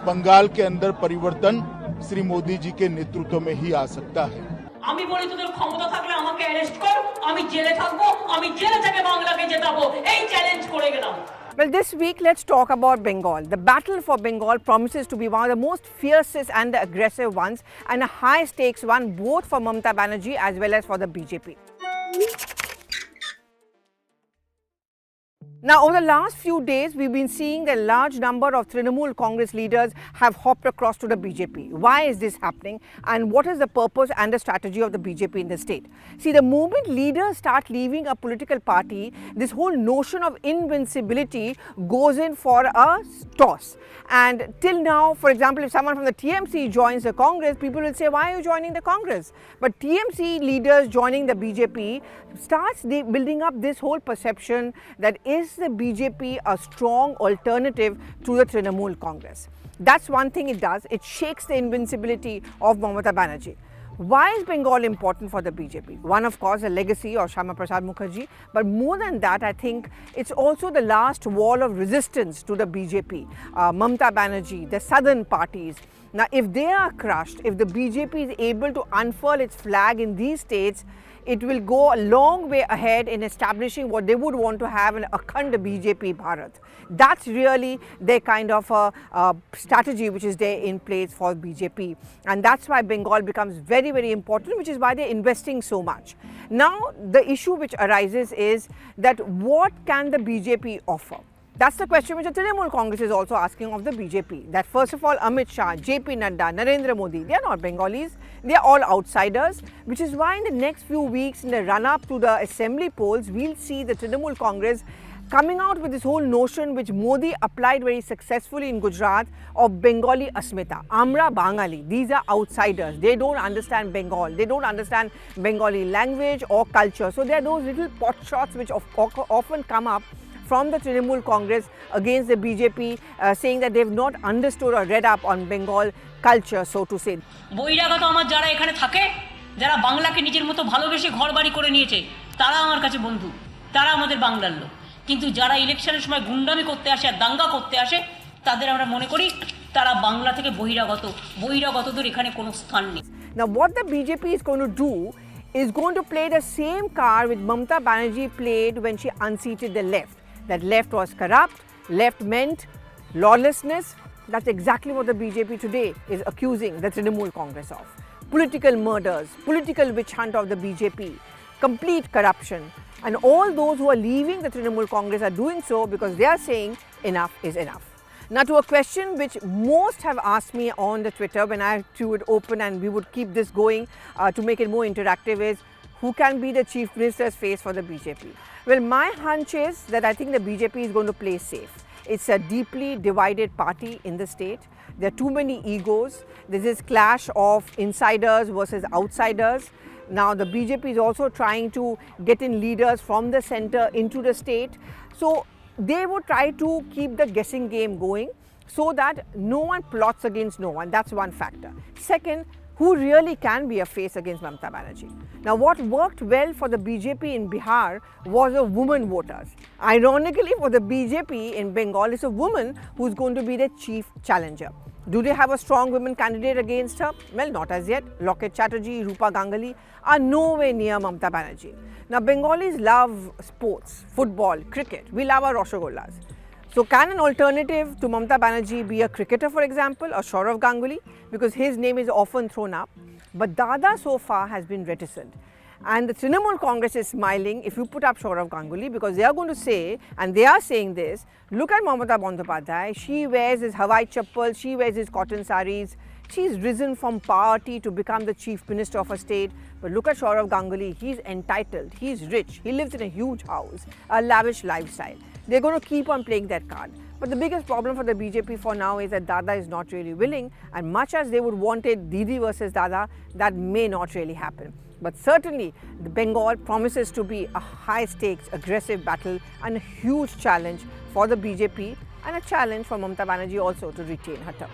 बंगाल के अंदर परिवर्तन श्री मोदी जी के नेतृत्व में ही आ सकता है। আমি বলি তোদের ক্ষমতা থাকলে আমাকে অ্যারেস্ট কর, আমি জেলে থাকবো, আমি জেলে থেকে বাংলাকে জেতাবো, এই চ্যালেঞ্জ করে গেলাম। Well, this week, let's talk about Bengal. The battle for Bengal promises to be one of the most fiercest and the aggressive ones, and a high-stakes one both for Mamata Banerjee as well as for the BJP. Now, over the last few days, we've been seeing that a large number of Trinamool Congress leaders have hopped across to the BJP. Why is this happening, and what is the purpose and the strategy of the BJP in the state? See, the moment leaders start leaving a political party, this whole notion of invincibility goes in for a toss. And till now, for example, if someone from the TMC joins the Congress, people will say, why are you joining the Congress? But TMC leaders joining the BJP starts building up this whole perception that is the BJP a strong alternative to the Trinamool Congress. That's one thing it does. It shakes the invincibility of Mamata Banerjee. Why is Bengal important for the BJP? One, of course, a legacy of Shyama Prasad Mukherjee. But more than that, I think it's also the last wall of resistance to the BJP. Mamata Banerjee, the southern parties. Now, if they are crushed, if the BJP is able to unfurl its flag in these states, it will go a long way ahead in establishing what they would want to have an AKHAND BJP Bharat. That's really their kind of a strategy which is there in place for BJP, and that's why Bengal becomes very, very important, which is why they're investing so much. Now, the issue which arises is that what can the BJP offer? That's the question which the Trinamool Congress is also asking of the BJP. That first of all, Amit Shah, JP Nadda, Narendra Modi, they are not Bengalis. They are all outsiders, which is why in the next few weeks, in the run-up to the assembly polls, we'll see the Trinamool Congress coming out with this whole notion which Modi applied very successfully in Gujarat of Bengali Asmita. Amra Bangali, these are outsiders. They don't understand Bengal. They don't understand Bengali language or culture. So there are those little pot shots which often come up from the Trinamool Congress against the BJP, saying that they've not understood or read up on Bengal culture, so to say. বহিরাগত আমার যারা এখানে থাকে, যারা বাংলাকে নিজের মতো ভালোবেসে ঘরবাড়ি করে নিয়েছে, তারা আমার কাছে বন্ধু, তারা আমাদের বাংলার লোক। কিন্তু যারা ইলেকশনের সময় গুন্ডামি করতে আসে আর দাঙ্গা করতে আসে, তাদের আমরা মনে করি তারা বাংলা থেকে বহিরাগত, বহিরাগতদের এখানে কোনো স্থান নেই। Now, what the BJP is going to do is going to play the same card which Mamata Banerjee played when she unseated the left. That left was corrupt, left meant lawlessness. That's exactly what the BJP today is accusing the Trinamool Congress of. Political murders, political witch hunt of the BJP, complete corruption. And all those who are leaving the Trinamool Congress are doing so because they are saying enough is enough. Now, to a question which most have asked me on the Twitter when I threw it open, and we would keep this going to make it more interactive, is who can be the Chief Minister's face for the BJP? Well, my hunch is that I think the BJP is going to play safe. It's a deeply divided party in the state. There are too many egos. There's this clash of insiders versus outsiders. Now, the BJP is also trying to get in leaders from the center into the state. So, they would try to keep the guessing game going so that no one plots against no one. That's one factor. Second, who really can be a face against Mamata Banerjee? Now, what worked well for the BJP in Bihar was the women voters. Ironically, for the BJP in Bengal, it's a woman who's going to be the chief challenger. Do they have a strong women candidate against her? Well, not as yet. Locket Chatterjee, Rupa Ganguly are nowhere near Mamata Banerjee. Now, Bengalis love sports, football, cricket. We love our Roshagollas. So, can an alternative to Mamata Banerjee be a cricketer, for example, or SOURAV Ganguly? Because his name is often thrown up. But Dada so far has been reticent. And the Trinamool Congress is smiling if you put up SOURAV Ganguly, because they are going to say, and they are saying this, look at Mamata Banerjee, she wears his Hawaii chappal, she wears his cotton saris, she's risen from poverty to become the chief minister of a state. But look at SOURAV Ganguly, he's entitled, he's rich, he lives in a huge house, a lavish lifestyle. They're going to keep on playing that card. But the biggest problem for the BJP for now is that Dada is not really willing, and much as they would want it Didi versus Dada, that may not really happen. But certainly, the Bengal promises to be a high-stakes, aggressive battle and a huge challenge for the BJP, and a challenge for Mamata Banerjee also to retain her turf.